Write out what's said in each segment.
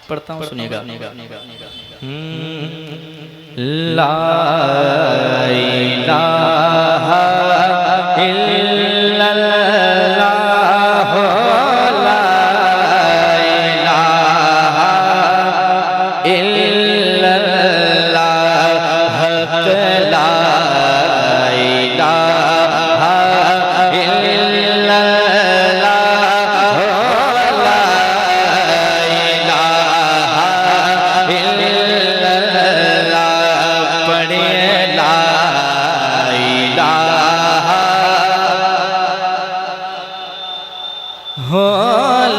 पढ़ता हूँ, सुनिएगा। ला इलाहा इल्लल्लाह, ला इलाहा इल्लल्लाह, ला इलाहा इल्लल्लाह, ला इलाहा इल्लल्लाह, पढ़िए ला इलाहा हो,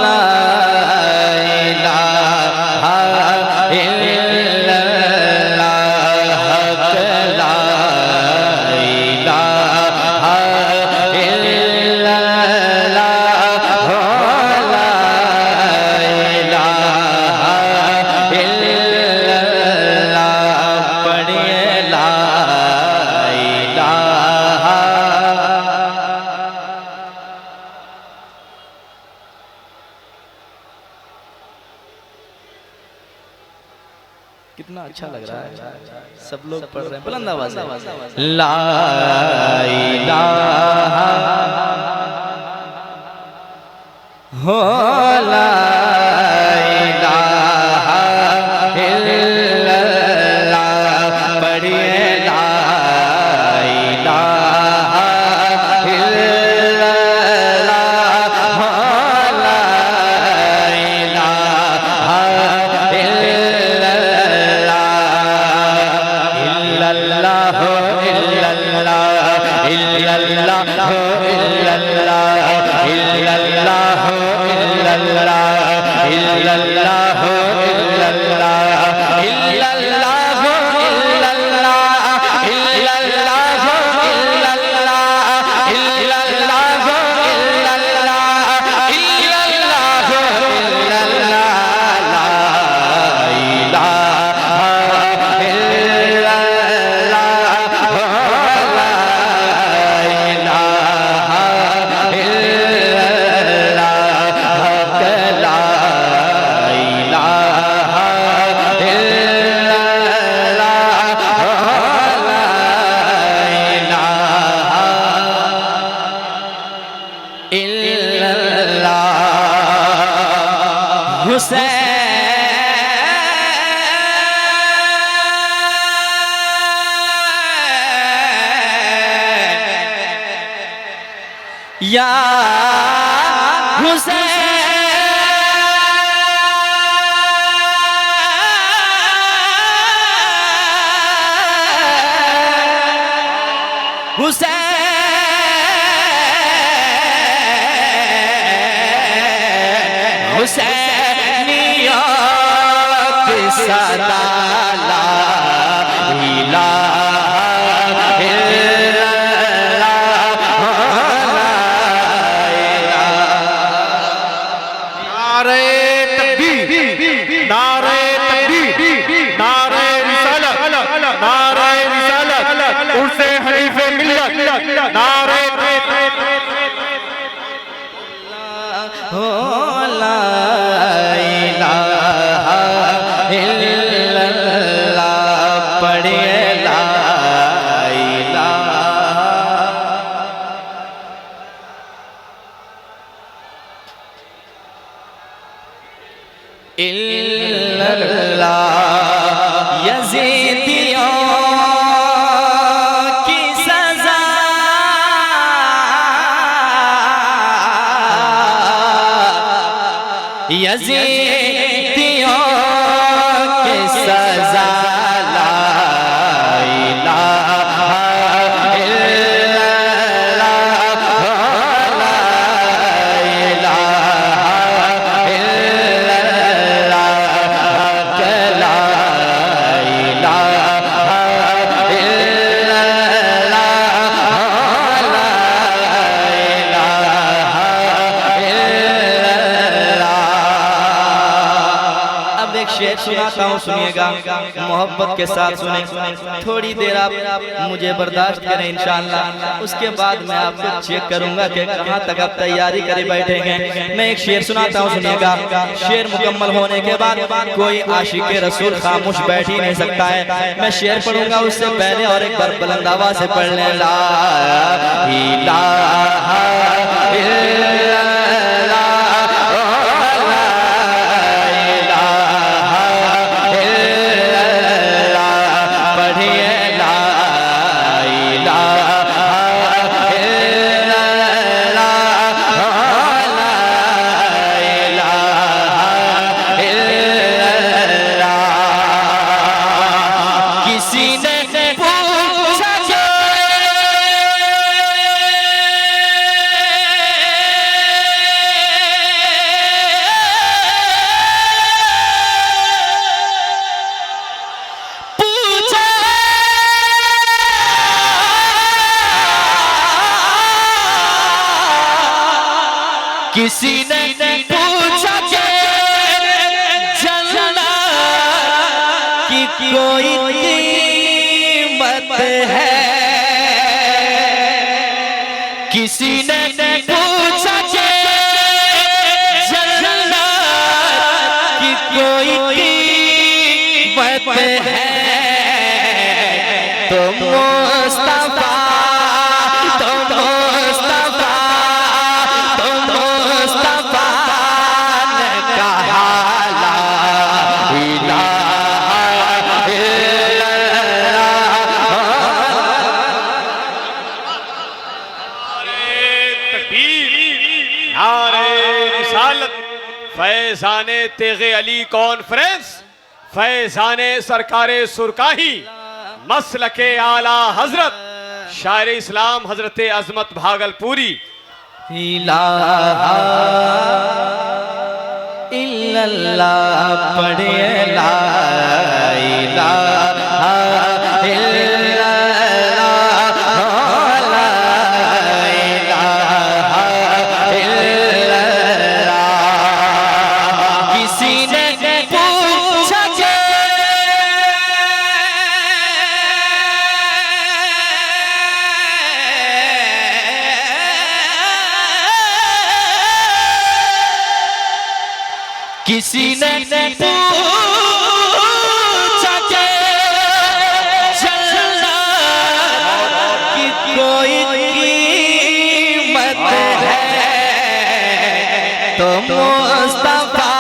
ला इलाहा इल्लल्लाह, ला इलाहा इल्लल्लाह, हो, ला इलाहा इल्लल्लाह, पढ़िए ला इलाहा। कितना अच्छा लग रहा है, सब लोग पढ़ रहे हैं बुलंद आवाज से। ला इलाहा हो, ला इलाहा इल्लल्लाह, पढ़िए ला इलाहा इल्लल्लाह, हो, ला इलाहा इल्लल्लाह, इल्लल्लाह इल्लल्लाह, इल्लल्लाह इल्लल्लाह, इल्लल्लाह इल्लल्लाह, इल्लल्लाह इल्लल्लाह, इल्लल्लाह इल्लल्लाह, इल्लल्लाह इल्लल्लाह, इल्लल्लाह इल्लल्लाह, इल्लल्लाह इल्लल्लाह, ला इलाहा इल्लल्लाह, हो, ला इलाहा इल्लल्लाह, ला इलाहा इल्लल्लाह, हो, ला इलाहा इल्लल्लाह। हुसैन या हुसैन, हुसैन हुसैनियों की सदा ला इलाहा इल्लल्लाह, ला नारे तकबीर, नारे तकबीर, नारे रिसालत, नारे रिसालत, उर्से हनीफे मिल्लत, नारे हो, ला इलाहा इल्लल्लाह, पढ़िए ला इलाहा इल्लल्लाह। यज़ीदियों की सज़ा यज़ीदियों की सज़ा, ला इलाहा इल्लल्लाह, ला इलाहा इल्लल्लाह, ला इलाहा इल्लल्लाह, ला इलाहा इल्लल्लाह। अब एक शेर सुनाता हूँ, सुनिएगा, मोहब्बत के साथ सुने। थोड़ी देर आप मुझे बर्दाश्त करें इंशाअल्लाह, उसके बाद मैं आपको चेक करूंगा कि कहाँ तक आप तैयारी करे बैठे हैं। मैं एक शेर सुनाता हूँ, सुनिएगा। शेर मुकम्मल होने के बाद कोई आशिक रसूल खामोश बैठ ही नहीं सकता है। मैं शेर पढ़ूंगा, उससे पहले और एक बार बुलंद आवाज से पढ़ लें। ला इलाहा इल्लल्लाह, किसी ने पूछा कि जन्नत की कोई कीमत है, किसी ने पूछा कि जन्नत की कोई कीमत है, तो मुस्तफा फैज़ाने तेगे अली कॉन्फ्रेंस, फैज़ाने सरकारे सुरकाही, मसलके आला हजरत शायर इस्लाम हजरत अजमत भागलपुरी। इलाहा इल्लल्लाह पढ़े, ला इलाहा किसी ने पूछा कि जन्नत की कोई कीमत है, तो मुस्तफा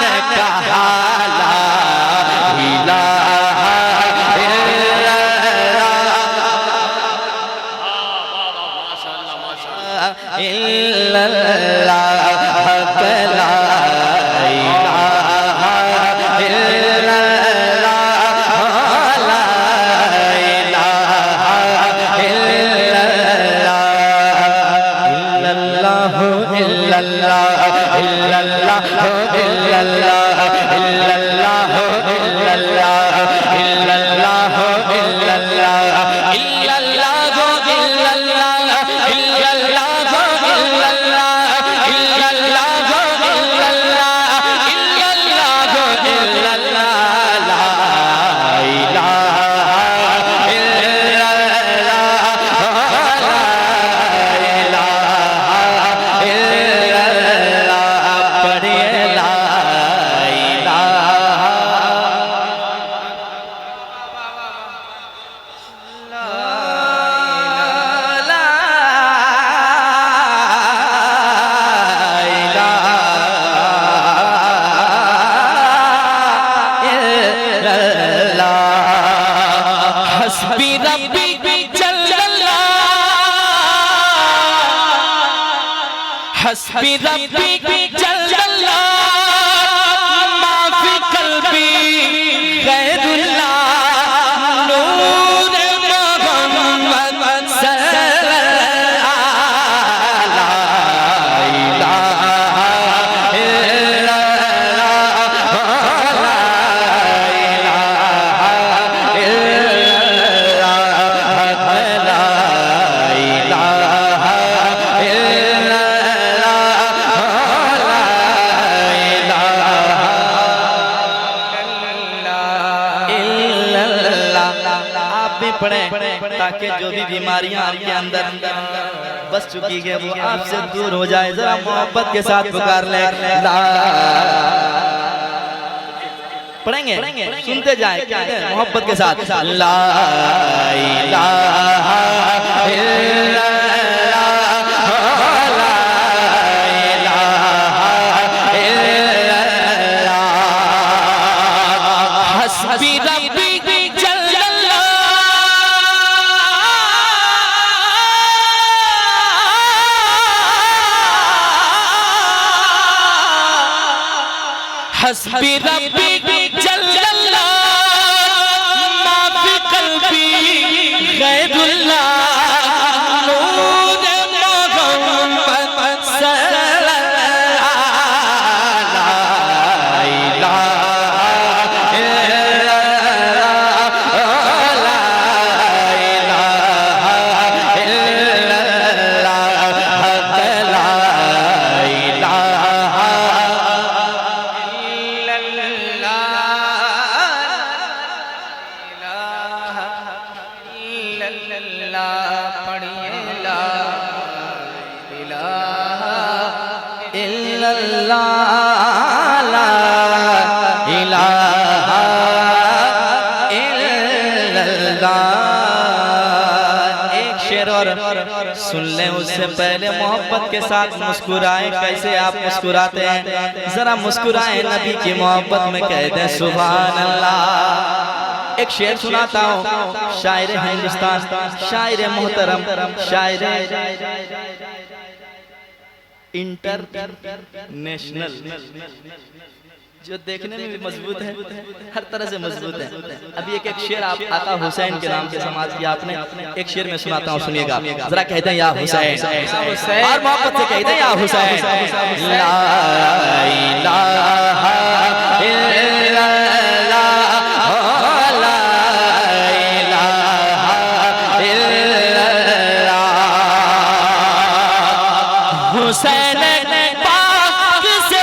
ने कहा ला इलाहा इल्लल्लाह, ला इलाहा इल्लल्लाह, ला इलाहा इल्लल्लाह, इल्लल्लाह इल्लल्लाह इल्लल्लाह इल्लल्लाह इल्लल्लाह इल्लल्लाह इल्लल्लाह हस्बी रब्बी जल्लल्लाह माफी कल्बी गैरुल्लाह नूर मोहम्मद सल्लल्लाह ला इलाहा इल्लल्लाह ला इलाहा इल्लल्लाह ला इलाहा इल्लल्लाह ताकि जो भी बीमारियां आपके अंदर बस चुकी है वो आपसे दूर हो जाए। जरा मोहब्बत के साथ पुकार ले, पढ़ेंगे सुनते जाए मोहब्बत के साथ। ला इलाहा इल्लल्लाह, ला इलाहा इल्लल्लाह, हस्बी रब्बी जल्लल्लाह, हस्बी रब्बी सुन लें उससे पहले मोहब्बत के साथ मुस्कुराएं। कैसे आप मुस्कुराते हैं, जरा मुस्कुराएं नबी की मोहब्बत में, कह दें सुभान अल्लाह। एक शेर सुनाता हूँ, शायर हिंदुस्तान, शायर मोहतरम, शायर इंटरनेशनल, जो देखने में भी मजबूत है, हर तरह से मजबूत है। अभी एक शेर आप आका हुसैन के नाम के समाज की आपने एक शेर में सुनाता हूँ, सुनिएगा जरा। कहते हैं या हुसैन, और मोहब्बत से कहते हैं या हुसैन। ला इलाहा इल्लल्लाह, ला इलाहा इल्लल्लाह, हुसैन पाक से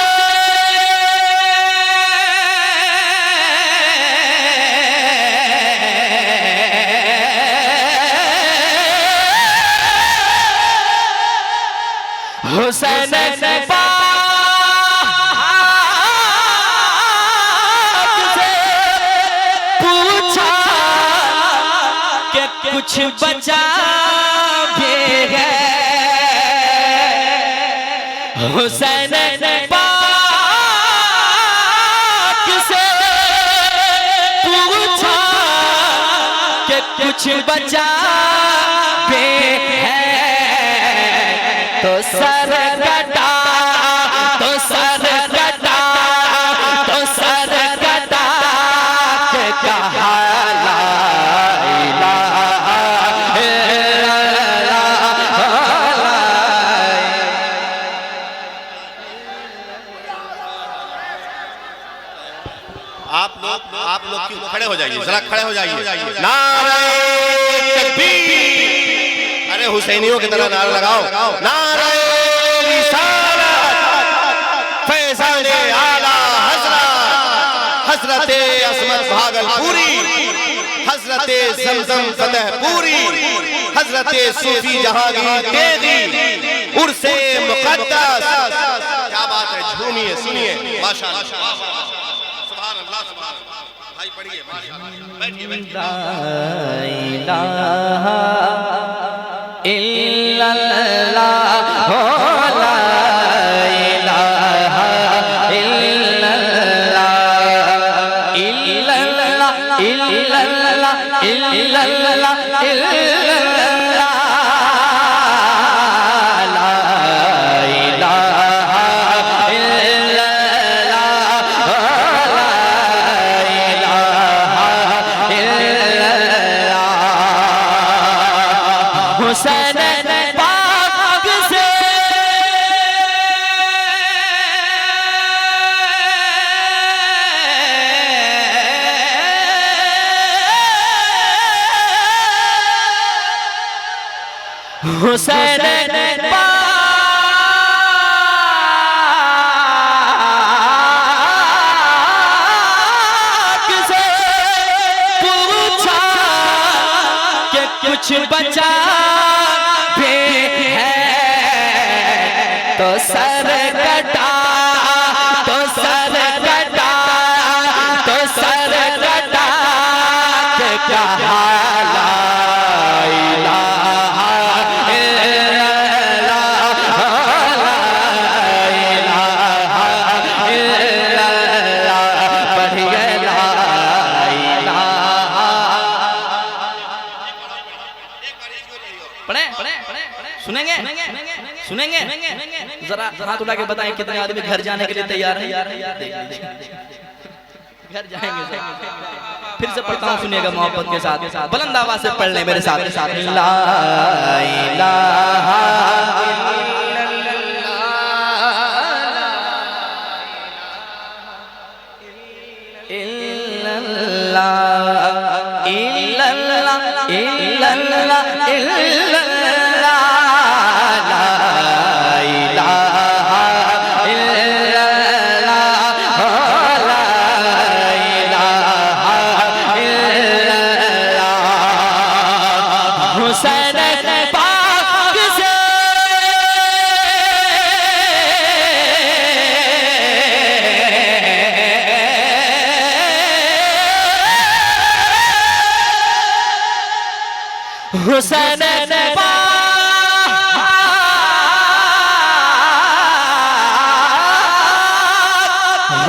हुसैन पाक से पूछा कि कुछ बचा भी है। हुसैन पाक से पूछा कि कुछ बचा भी है, तो सर कटा, तो सर कटा, तो सर कटा के कहा ला इलाहा इल्लल्लाह। आप लोग क्यों खड़े हो जाइए, जरा खड़े हो जाइए। नारे तकबीर, अरे हुसैनियों की तरह नारा लगाओ। नारे रिसालत, फैज़ाने आला हज़रत, हज़रत अस्मत भागलपुरी, हज़रत ज़मज़म फतेहपुरी, हज़रत सूफी जहांगीर तेगी, उर्से मुक़द्दस। क्या बात है, झूमिए, सुनिए, माशाअल्लाह, सुभान अल्लाह, सुभान अल्लाह। भाई पढ़िए, बैठिए, बैठिए। ला इलाहा इल्लल्लाह, ला इलाहा इल्लल्लाह, इल्लल्लाह, इल्लल्लाह, इल्लल्लाह, इल्लल्लाह, ला इलाहा इल्लल्लाह, ला इलाहा इल्लल्लाह। हुसैन पाक से बचा भी है तो सर कटा, तो सर कटा, तो सर कटा के कहा ला इलाहा इल्लल्लाह, ला इलाहा इल्लल्लाह, बढ़िया ला इलाहा। पढ़े सुनेंगे सुनेंगे जरा हाथ उठा के बताएं कितने आदमी घर जाने के लिए तैयार हैं? घर जाएंगे फिर से पढ़ता हूँ, सुनिएगा मोहब्बत के साथ, बुलंद आवाज से पढ़ ले मेरे साथ। ला इलाहा इल्लल्लाह इल्लल्लाह इल्लल्लाह इल्लल्लाह, ला इलाहा इल्लल्लाह, ला इलाहा इल्लल्लाह। हुसैन पाक से हुसैन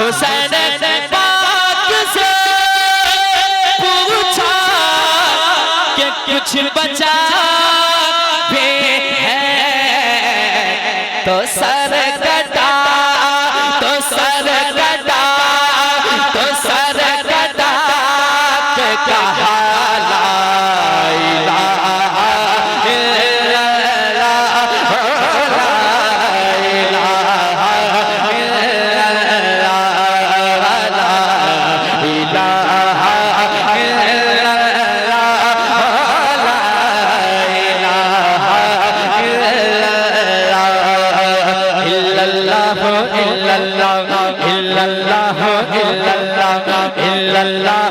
हुसैन पाक से पूछा कि कुछ बचा भी है तो सर कटा, तो सर कटा, तो सर कटा के कहा ला इलाहा इल्लल्लाह, ला इलाहा इल्लल्लाह, ला इलाहा इल्लल्लाह, ला इलाहा इल्लल्लाह, इल्लल्लाह इल्लल्लाह इल्लल्लाह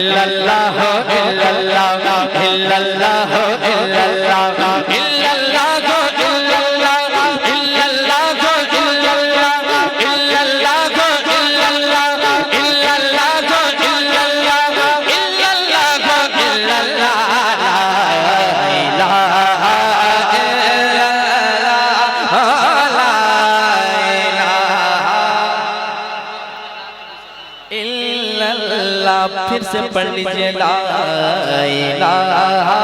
इल्लल्लाह इल्लल्लाह इल्लल्लाह इल्लल्लाह इल्लल्लाह इल्लल्लाह फिर से पढ़ लीजिए ला इलाहा